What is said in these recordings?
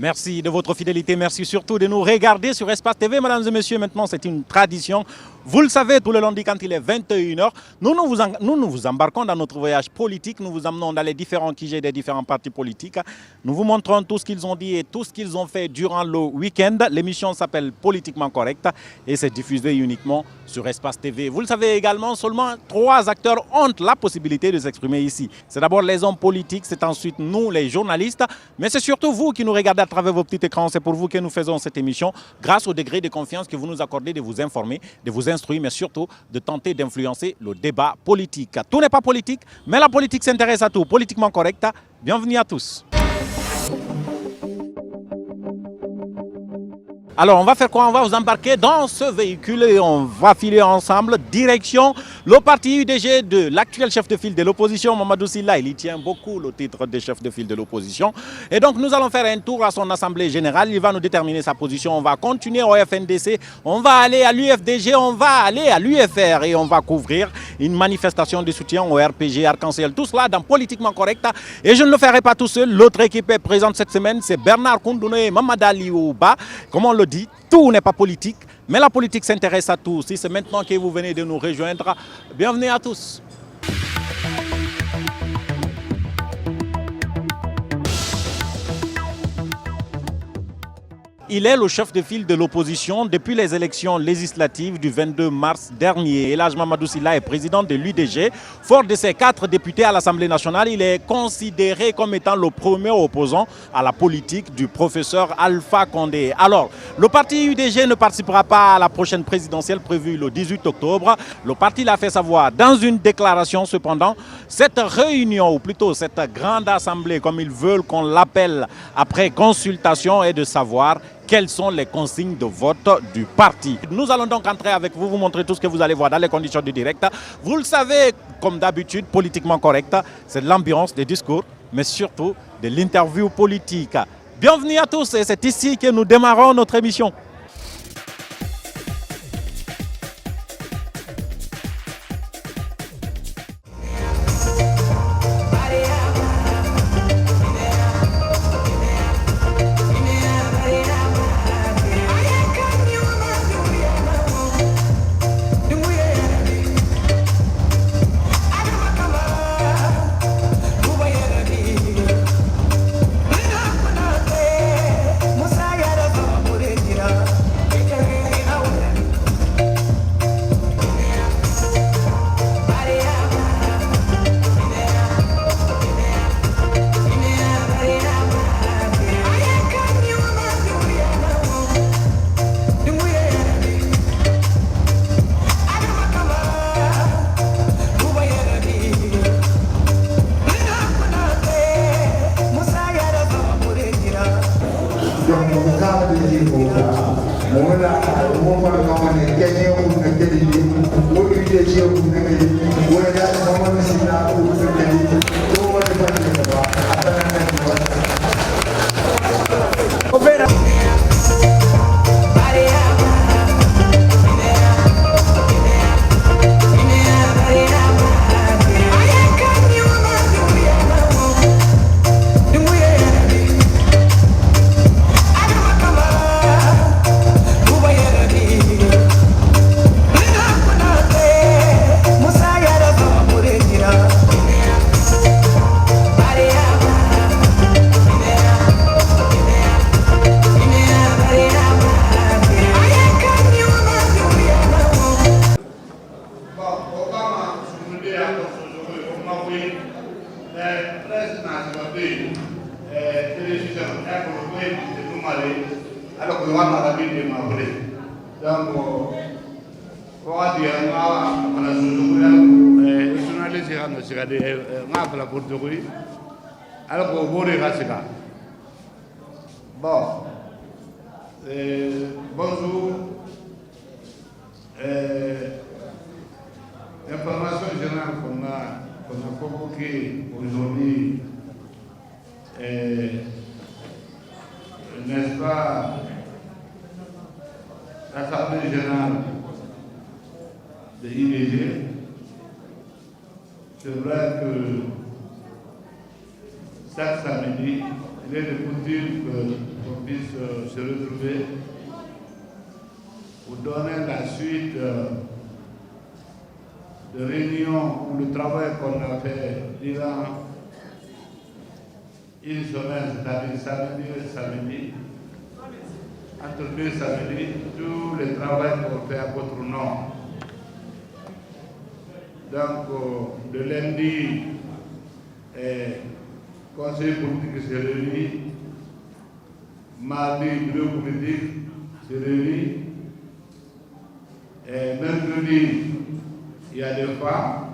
Merci de votre fidélité, merci surtout de nous regarder sur Espace TV. Mesdames et messieurs, maintenant c'est une tradition. Vous le savez, tout le lundi quand il est 21h, nous vous embarquons dans notre voyage politique. Nous vous emmenons dans les différents QG des différents partis politiques. Nous vous montrons tout ce qu'ils ont dit et tout ce qu'ils ont fait durant le week-end. L'émission s'appelle Politiquement Correct et c'est diffusé uniquement sur Espace TV. Vous le savez également, seulement 3 acteurs ont la possibilité de s'exprimer ici. C'est d'abord les hommes politiques, c'est ensuite nous les journalistes, mais c'est surtout vous qui nous regardez à travers vos petits écrans. C'est pour vous que nous faisons cette émission grâce au degré de confiance que vous nous accordez de vous informer, de vous instruire, mais surtout de tenter d'influencer le débat politique. Tout n'est pas politique, mais la politique s'intéresse à tout. Politiquement Correct, bienvenue à tous. Alors, on va faire quoi? On va vous embarquer dans ce véhicule et on va filer ensemble direction le parti UDG de l'actuel chef de file de l'opposition, Mamadou Sylla. Il y tient beaucoup le titre de chef de file de l'opposition. Et donc, nous allons faire un tour à son assemblée générale. Il va nous déterminer sa position. On va continuer au FNDC, on va aller à l'UFDG, on va aller à l'UFR et on va couvrir une manifestation de soutien au RPG Arc-en-Ciel. Tout cela dans Politiquement Correct. Et je ne le ferai pas tout seul. L'autre équipe est présente cette semaine, c'est Bernard Koundouné et Mamada Liouba. Comme on le dit, tout n'est pas politique, mais la politique s'intéresse à tous. Si c'est maintenant que vous venez de nous rejoindre, bienvenue à tous. Il est le chef de file de l'opposition depuis les élections législatives du 22 mars dernier. Elhadji Mamadou Sylla est président de l'UDG. Fort de ses 4 députés à l'Assemblée nationale, il est considéré comme étant le premier opposant à la politique du professeur Alpha Condé. Alors, le parti UDG ne participera pas à la prochaine présidentielle prévue le 18 octobre. Le parti l'a fait savoir dans une déclaration. Cependant, cette réunion, ou plutôt cette grande assemblée, comme ils veulent qu'on l'appelle après consultation, est de savoir quelles sont les consignes de vote du parti. Nous allons donc entrer avec vous, vous montrer tout ce que vous allez voir dans les conditions du direct. Vous le savez, comme d'habitude, Politiquement Correct, c'est de l'ambiance, des discours, mais surtout de l'interview politique. Bienvenue à tous et c'est ici que nous démarrons notre émission. Bon, bonjour. Information générale qu'on a convoquée aujourd'hui, n'est-ce pas, l'Assemblée générale de l'IDG. C'est vrai que chaque samedi, il est de coutume que qu'on puisse se retrouver pour donner la suite de réunions ou le travail qu'on a fait durant une semaine, c'est-à-dire samedi et samedi. Entre deux samedis, tout le travail qu'on fait à votre nom. Donc, le lundi, conseil politique se réunit. Mardi, bureau politique se réunit. Et mercredi, il y a des femmes.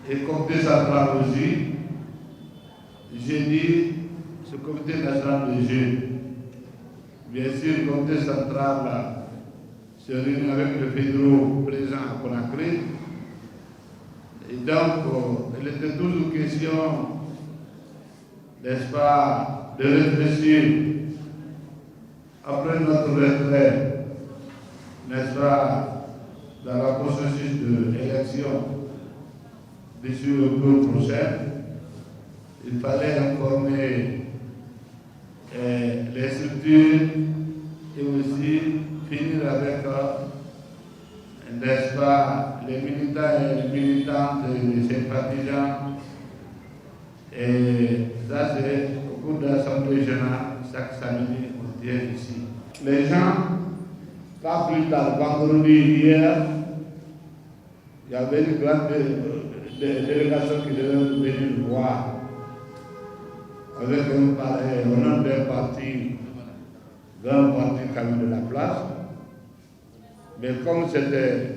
Et comité central aussi. Jeudi, ce comité national de jeunes. Bien sûr, le comité central se réunit avec le fédéraux présent à Conakry. Et donc, il était toujours question, n'est-ce pas, de réfléchir après notre retrait, n'est-ce pas, dans le processus d'élection d'ici le cours prochain. Il fallait informer les structures et aussi finir avec, n'est-ce pas, les militants et les militantes et les sympathisants. Et ça, c'est au cours de l'Assemblée générale, chaque samedi, on vient ici. Les gens, pas plus tard, vendredi, hier, il y avait une grande délégation qui devait venir nous voir avec un nom d'un parti, grand parti qui a eu de la place. Mais comme c'était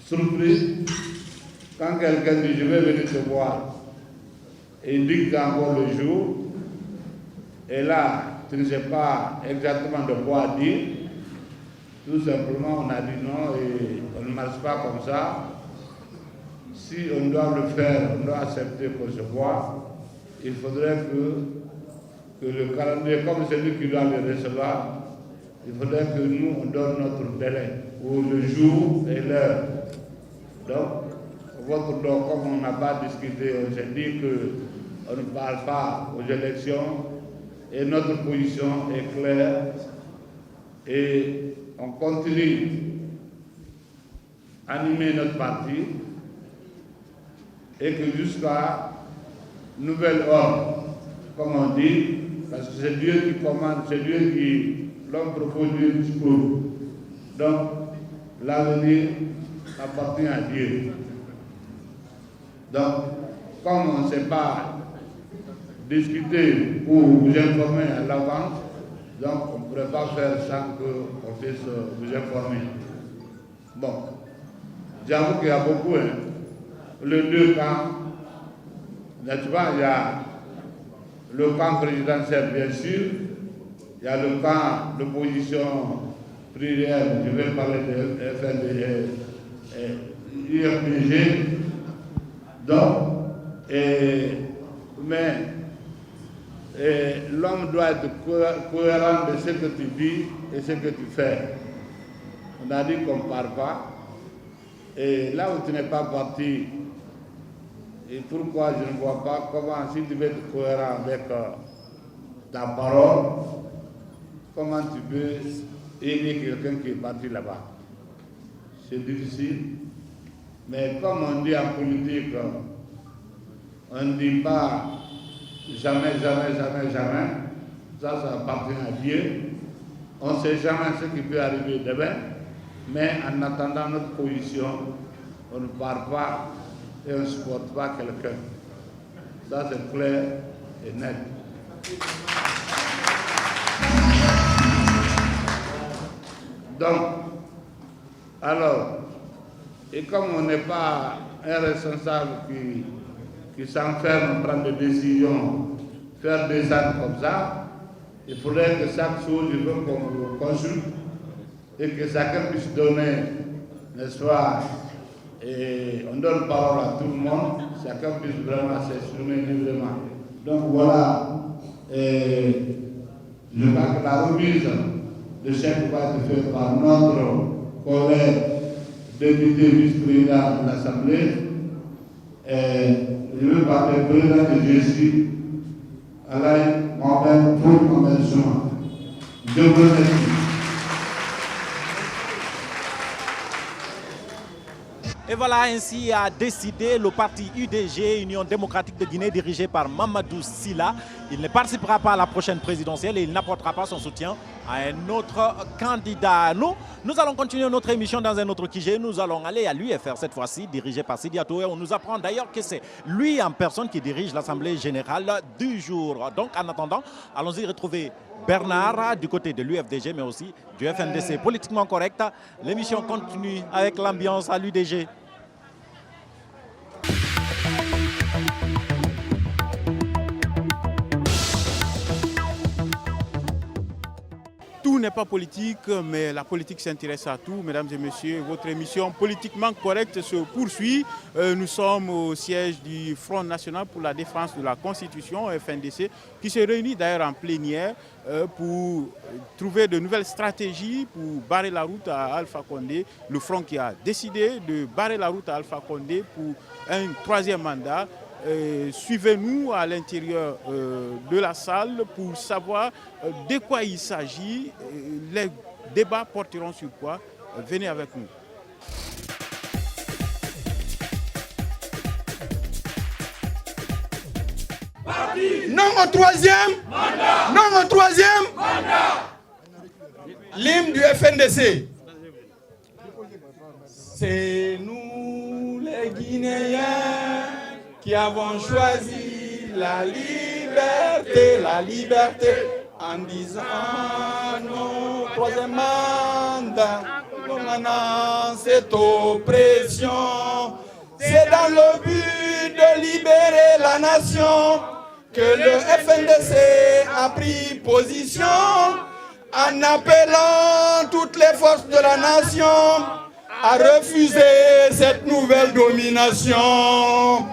surprise, quand quelqu'un dit je vais venir te voir, et il dit encore le jour, et là, tu ne sais pas exactement de quoi dire, tout simplement on a dit non et on ne marche pas comme ça. Si on doit le faire, on doit accepter qu'on se voit, il faudrait que le calendrier, comme c'est lui qui doit le recevoir, il faudrait que nous, on donne notre délai, ou le jour et l'heure. Donc, votre don, comme on n'a pas discuté, on s'est dit qu'on ne parle pas aux élections, et notre position est claire, et on continue à animer notre parti, et que jusqu'à nouvel ordre, comme on dit, parce que c'est Dieu qui commande, c'est Dieu qui, l'homme propose, Dieu dispose. Donc, l'avenir appartient à Dieu. Donc, comme on ne sait pas discuter ou vous informer à l'avance, donc on ne pourrait pas faire sans qu'on puisse vous informer. Bon, j'avoue qu'il y a beaucoup, hein. Les deux camps, n'est-ce pas, il y a le camp présidentiel, bien sûr, il y a le camp d'opposition plurielle, je vais parler de FND, IFPG, donc, mais l'homme doit être cohérent de ce que tu dis et ce que tu fais. On a dit qu'on ne part pas, et là où tu n'es pas parti, et pourquoi je ne vois pas comment, si tu veux être cohérent avec ta parole, comment tu peux aimer quelqu'un qui est parti là-bas. C'est difficile, mais comme on dit en politique, on ne dit pas jamais, jamais, jamais, jamais, ça appartient à Dieu. On ne sait jamais ce qui peut arriver demain, mais en attendant notre position, on ne part pas et on ne supporte pas quelqu'un. Ça, c'est clair et net. Donc, alors, et comme on n'est pas un responsable qui s'enferme, prendre des décisions, faire des actes comme ça, il faudrait que chaque chose, je veux qu'on consulte et que chacun puisse donner, n'est-ce pas, et on donne parole à tout le monde, chacun puisse vraiment s'exprimer librement. Donc voilà, je crois que la remise de chèque va être faite par notre collègue député vice-président de l'Assemblée. Je veux parler président de Jessie, Alain Mohamed Mohamed Zouma. Je vous remercie. Et voilà, ainsi a décidé le parti UDG, Union démocratique de Guinée, dirigé par Mamadou Sylla. Il ne participera pas à la prochaine présidentielle et il n'apportera pas son soutien à un autre candidat. Nous allons continuer notre émission dans un autre QG. Nous allons aller à l'UFR cette fois-ci, dirigé par Sidi Ato. Et on nous apprend d'ailleurs que c'est lui en personne qui dirige l'Assemblée générale du jour. Donc en attendant, allons-y retrouver Bernard du côté de l'UFDG, mais aussi du FNDC. Politiquement correct, l'émission continue avec l'ambiance à l'UDG. Tout n'est pas politique, mais la politique s'intéresse à tout. Mesdames et messieurs, votre émission Politiquement Correcte se poursuit. Nous sommes au siège du Front National pour la défense de la Constitution, FNDC, qui se réunit d'ailleurs en plénière pour trouver de nouvelles stratégies pour barrer la route à Alpha Condé. Le Front qui a décidé de barrer la route à Alpha Condé pour un troisième mandat. Suivez-nous à l'intérieur de la salle pour savoir de quoi il s'agit. Les débats porteront sur quoi? Venez avec nous. Non au troisième mandat. Non au troisième mandat. L'hymne du FNDC. C'est nous les Guinéens qui avons choisi la liberté, en disant non, troisième mandat, condamnant cette oppression. C'est dans le but de libérer la nation que le FNDC a pris position en appelant toutes les forces de la nation à refuser cette nouvelle domination.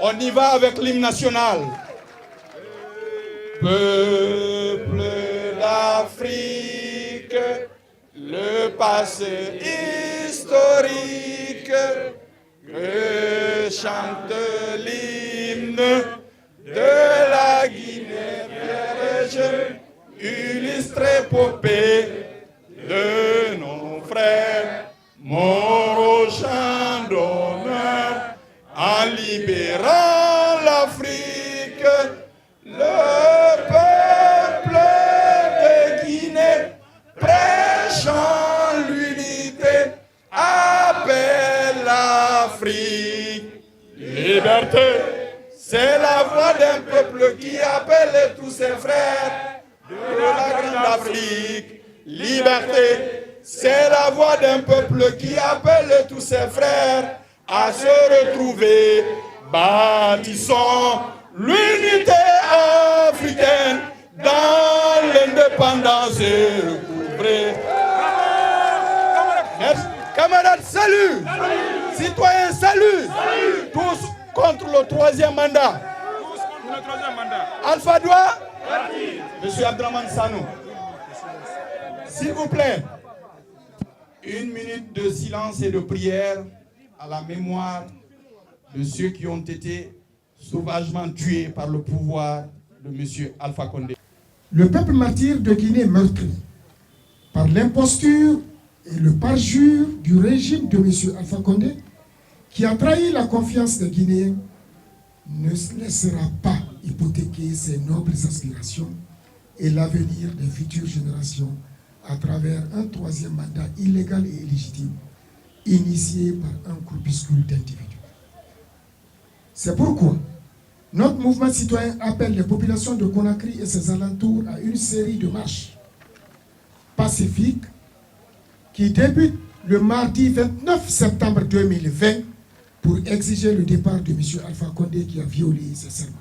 On y va avec l'hymne national. Peuple d'Afrique, le passé historique que chante l'hymne de la Guinée vierge, illustre épopée de nos frères morts au champ d'honneur. En libérant l'Afrique, le peuple de Guinée, prêchant l'unité, appelle l'Afrique. Liberté, c'est la voix d'un peuple qui appelle tous ses frères de la grande Afrique. Liberté, c'est la voix d'un peuple qui appelle tous ses frères à se retrouver. Bâtissons l'unité africaine dans l'indépendance recouvrée. Camarades, salut. Citoyens, salut. Tous contre le troisième mandat. Alpha Doua. Monsieur Abdraman Sanou. S'il vous plaît, 1 minute de silence et de prière à la mémoire de ceux qui ont été sauvagement tués par le pouvoir de M. Alpha Condé. Le peuple martyr de Guinée meurtri par l'imposture et le parjure du régime de M. Alpha Condé, qui a trahi la confiance des Guinéens, ne se laissera pas hypothéquer ses nobles aspirations et l'avenir des futures générations à travers un troisième mandat illégal et illégitime initié par un groupuscule d'individus. C'est pourquoi notre mouvement citoyen appelle les populations de Conakry et ses alentours à une série de marches pacifiques qui débutent le mardi 29 septembre 2020 pour exiger le départ de M. Alpha Condé qui a violé ses serments.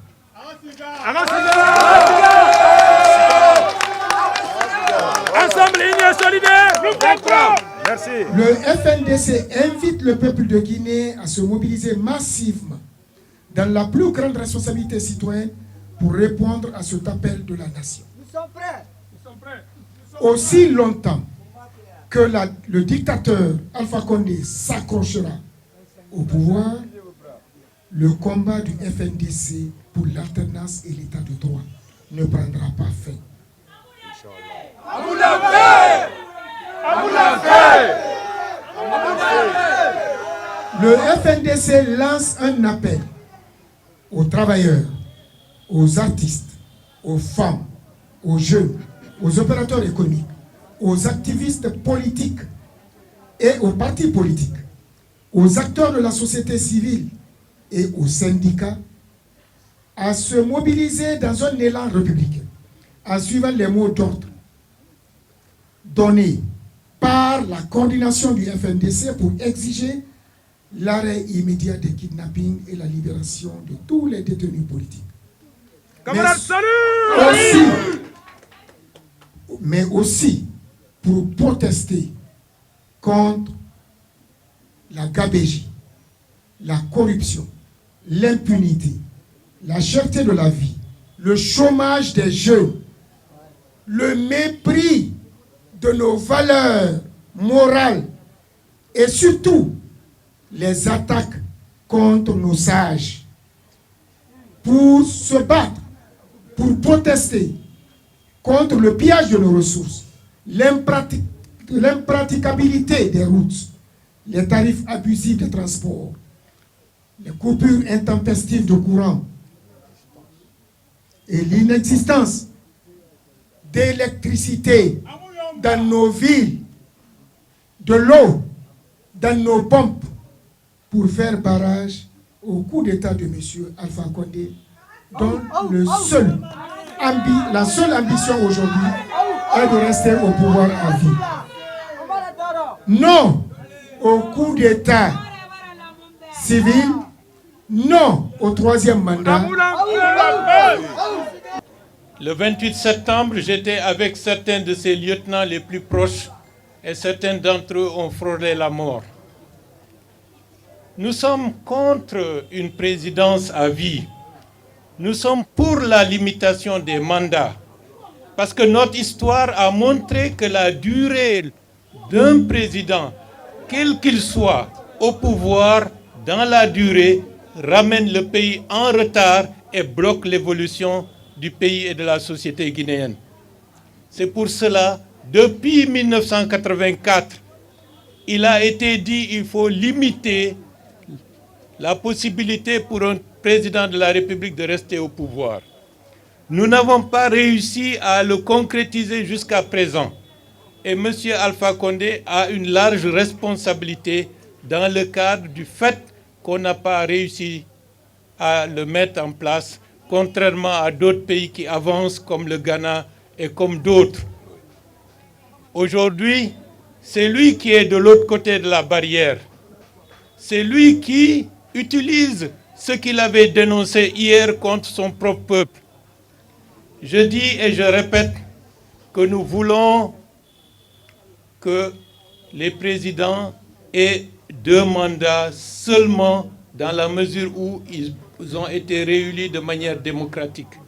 Ensemble, unis solidaires, nous comprends. Merci. Le FNDC invite le peuple de Guinée à se mobiliser massivement dans la plus grande responsabilité citoyenne pour répondre à cet appel de la nation. Nous sommes prêts. Nous sommes prêts. Aussi longtemps que le dictateur Alpha Condé s'accrochera au pouvoir, le combat du FNDC pour l'alternance et l'état de droit ne prendra pas fin. Le FNDC lance un appel aux travailleurs, aux artistes, aux femmes, aux jeunes, aux opérateurs économiques, aux activistes politiques et aux partis politiques, aux acteurs de la société civile et aux syndicats à se mobiliser dans un élan républicain en suivant les mots d'ordre donnés par la coordination du FNDC pour exiger l'arrêt immédiat des kidnappings et la libération de tous les détenus politiques. Camarades, salut! Mais aussi pour protester contre la gabegie, la corruption, l'impunité, la cherté de la vie, le chômage des jeunes, le mépris de nos valeurs morales et surtout les attaques contre nos sages. Pour se battre, pour protester contre le pillage de nos ressources, l'impraticabilité des routes, les tarifs abusifs de transport, les coupures intempestives de courant et l'inexistence d'électricité dans nos villes, de l'eau dans nos pompes, pour faire barrage au coup d'État de M. Alpha Condé, dont la seule ambition aujourd'hui est de rester au pouvoir à vie. Non au coup d'État civil, non au troisième mandat. Le 28 septembre, j'étais avec certains de ses lieutenants les plus proches et certains d'entre eux ont frôlé la mort. Nous sommes contre une présidence à vie. Nous sommes pour la limitation des mandats. Parce que notre histoire a montré que la durée d'un président, quel qu'il soit, au pouvoir, dans la durée, ramène le pays en retard et bloque l'évolution du pays et de la société guinéenne. C'est pour cela, depuis 1984, il a été dit qu'il faut limiter la possibilité pour un président de la République de rester au pouvoir. Nous n'avons pas réussi à le concrétiser jusqu'à présent. Et M. Alpha Condé a une large responsabilité dans le cadre du fait qu'on n'a pas réussi à le mettre en place, contrairement à d'autres pays qui avancent comme le Ghana et comme d'autres. Aujourd'hui, c'est lui qui est de l'autre côté de la barrière. C'est lui qui utilise ce qu'il avait dénoncé hier contre son propre peuple. Je dis et je répète que nous voulons que les présidents aient 2 mandats seulement dans la mesure où ils ont été réélus de manière démocratique.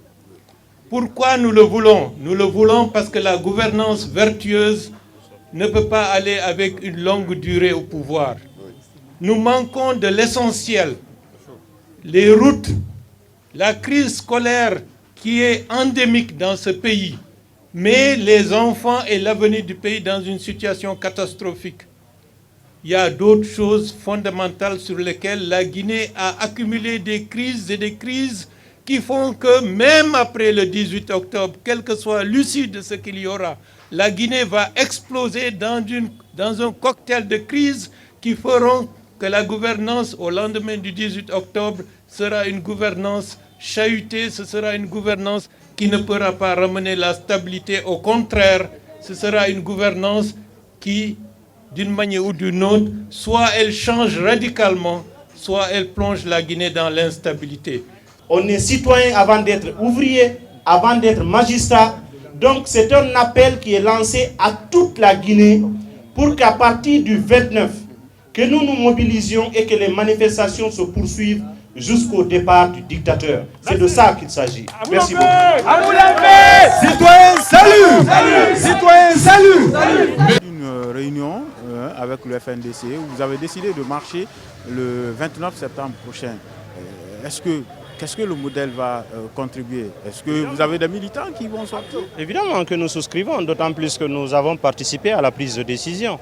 Pourquoi nous le voulons? Nous le voulons parce que la gouvernance vertueuse ne peut pas aller avec une longue durée au pouvoir. Nous manquons de l'essentiel, les routes, la crise scolaire qui est endémique dans ce pays, mais les enfants et l'avenir du pays dans une situation catastrophique. Il y a d'autres choses fondamentales sur lesquelles la Guinée a accumulé des crises et des crises qui font que même après le 18 octobre, quelle que soit l'issue de ce qu'il y aura, la Guinée va exploser dans un cocktail de crises qui feront que la gouvernance au lendemain du 18 octobre sera une gouvernance chahutée, ce sera une gouvernance qui ne pourra pas ramener la stabilité. Au contraire, ce sera une gouvernance qui, d'une manière ou d'une autre, soit elle change radicalement, soit elle plonge la Guinée dans l'instabilité. On est citoyen avant d'être ouvrier, avant d'être magistrat. Donc c'est un appel qui est lancé à toute la Guinée pour qu'à partir du 29, que nous nous mobilisions et que les manifestations se poursuivent jusqu'au départ du dictateur. C'est de ça qu'il s'agit. Merci beaucoup. Citoyens, salut! Citoyens, salut! Une réunion avec le FNDC où vous avez décidé de marcher le 29 septembre prochain. Est-ce que qu'est-ce que le modèle va contribuer? Est-ce que vous avez des militants qui vont sortir? Évidemment que nous souscrivons, d'autant plus que nous avons participé à la prise de décision.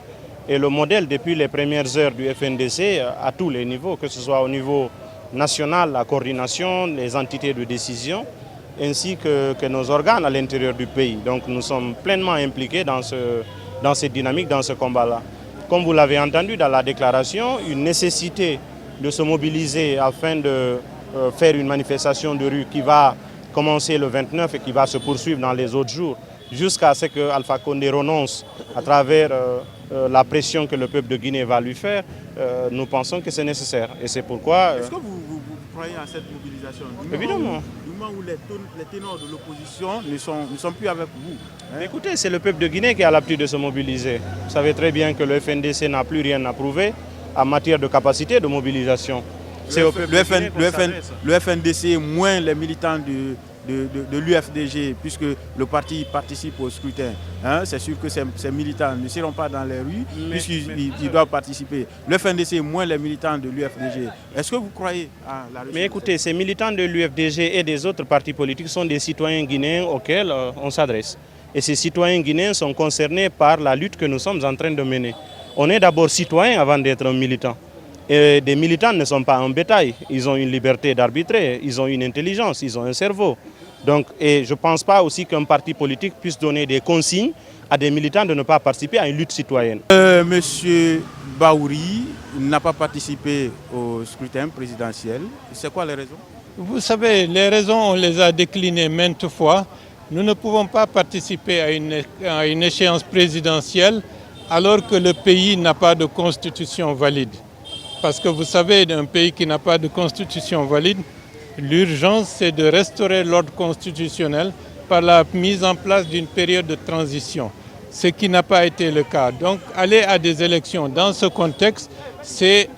Et le modèle, depuis les premières heures du FNDC, à tous les niveaux, que ce soit au niveau national, la coordination, les entités de décision, ainsi que nos organes à l'intérieur du pays. Donc nous sommes pleinement impliqués dans cette dynamique, dans ce combat-là. Comme vous l'avez entendu dans la déclaration, une nécessité de se mobiliser afin de faire une manifestation de rue qui va commencer le 29 et qui va se poursuivre dans les autres jours, jusqu'à ce que Alpha Condé renonce à travers la pression que le peuple de Guinée va lui faire. Nous pensons que c'est nécessaire. Et c'est pourquoi... Est-ce que vous croyez à cette mobilisation? Évidemment. Du moment où les ténors de l'opposition ne sont plus avec vous. Hein? Écoutez, c'est le peuple de Guinée qui a l'habitude de se mobiliser. Vous savez très bien que le FNDC n'a plus rien à prouver en matière de capacité de mobilisation. Le FNDC moins les militants de l'UFDG, puisque le parti participe au scrutin. Hein? C'est sûr que ces militants ne seront pas dans les rues, puisqu'ils doivent participer. Le FNDC moins les militants de l'UFDG. Est-ce que vous croyez à la réussite? Mais écoutez, ces militants de l'UFDG et des autres partis politiques sont des citoyens guinéens auxquels on s'adresse. Et ces citoyens guinéens sont concernés par la lutte que nous sommes en train de mener. On est d'abord citoyen avant d'être un militant. Et des militants ne sont pas un bétail. Ils ont une liberté d'arbitrer, ils ont une intelligence, ils ont un cerveau. Donc, et je ne pense pas aussi qu'un parti politique puisse donner des consignes à des militants de ne pas participer à une lutte citoyenne. Monsieur Baouri n'a pas participé au scrutin présidentiel. C'est quoi les raisons? Vous savez, les raisons, on les a déclinées maintes fois. Nous ne pouvons pas participer à une échéance présidentielle alors que le pays n'a pas de constitution valide. Parce que vous savez, d'un pays qui n'a pas de constitution valide, l'urgence, c'est de restaurer l'ordre constitutionnel par la mise en place d'une période de transition, ce qui n'a pas été le cas. Donc, aller à des élections dans ce contexte, c'est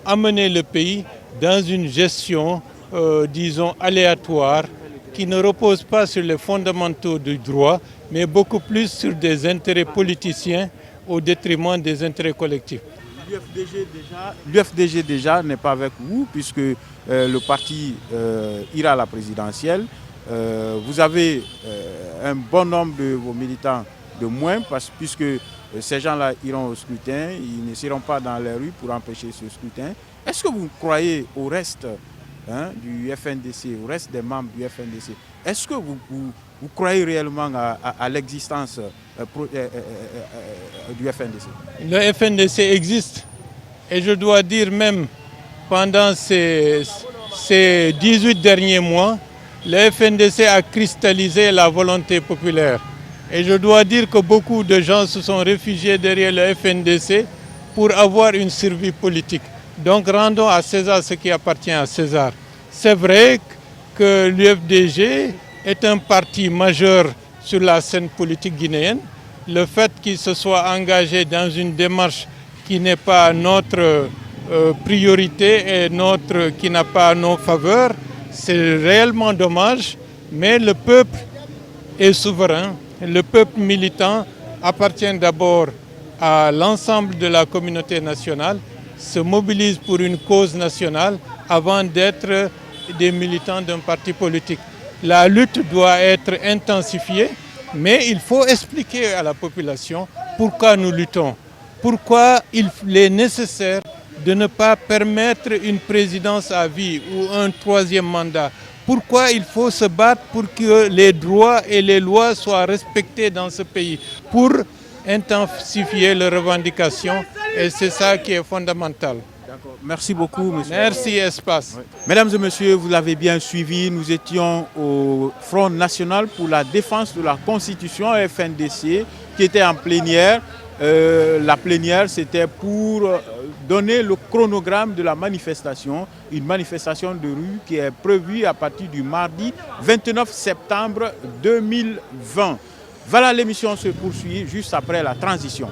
amener le pays dans une gestion, disons, aléatoire, qui ne repose pas sur les fondamentaux du droit, mais beaucoup plus sur des intérêts politiciens au détriment des intérêts collectifs. L'UFDG déjà n'est pas avec vous puisque le parti ira à la présidentielle. Vous avez un bon nombre de vos militants de moins puisque ces gens-là iront au scrutin, ils ne seront pas dans les rues pour empêcher ce scrutin. Est-ce que vous croyez au reste du FNDC, au reste des membres du FNDC? Est-ce que vous croyez réellement à l'existence du FNDC? Le FNDC existe et je dois dire même pendant ces 18 derniers mois, le FNDC a cristallisé la volonté populaire. Et je dois dire que beaucoup de gens se sont réfugiés derrière le FNDC pour avoir une survie politique. Donc rendons à César ce qui appartient à César. C'est vrai que l'UFDG est un parti majeur sur la scène politique guinéenne. Le fait qu'il se soit engagé dans une démarche qui n'est pas notre priorité et qui n'a pas nos faveurs, c'est réellement dommage. Mais le peuple est souverain. Le peuple militant appartient d'abord à l'ensemble de la communauté nationale, se mobilise pour une cause nationale avant d'être des militants d'un parti politique. La lutte doit être intensifiée, mais il faut expliquer à la population pourquoi nous luttons, pourquoi il est nécessaire de ne pas permettre une présidence à vie ou un troisième mandat, pourquoi il faut se battre pour que les droits et les lois soient respectés dans ce pays, pour intensifier les revendications, et c'est ça qui est fondamental. Merci beaucoup, monsieur. Merci, Espace. Oui. Mesdames et messieurs, vous l'avez bien suivi, nous étions au Front National pour la défense de la Constitution, FNDC, qui était en plénière. La plénière, c'était pour donner le chronogramme de la manifestation, une manifestation de rue qui est prévue à partir du mardi 29 septembre 2020. Voilà, l'émission se poursuit juste après la transition.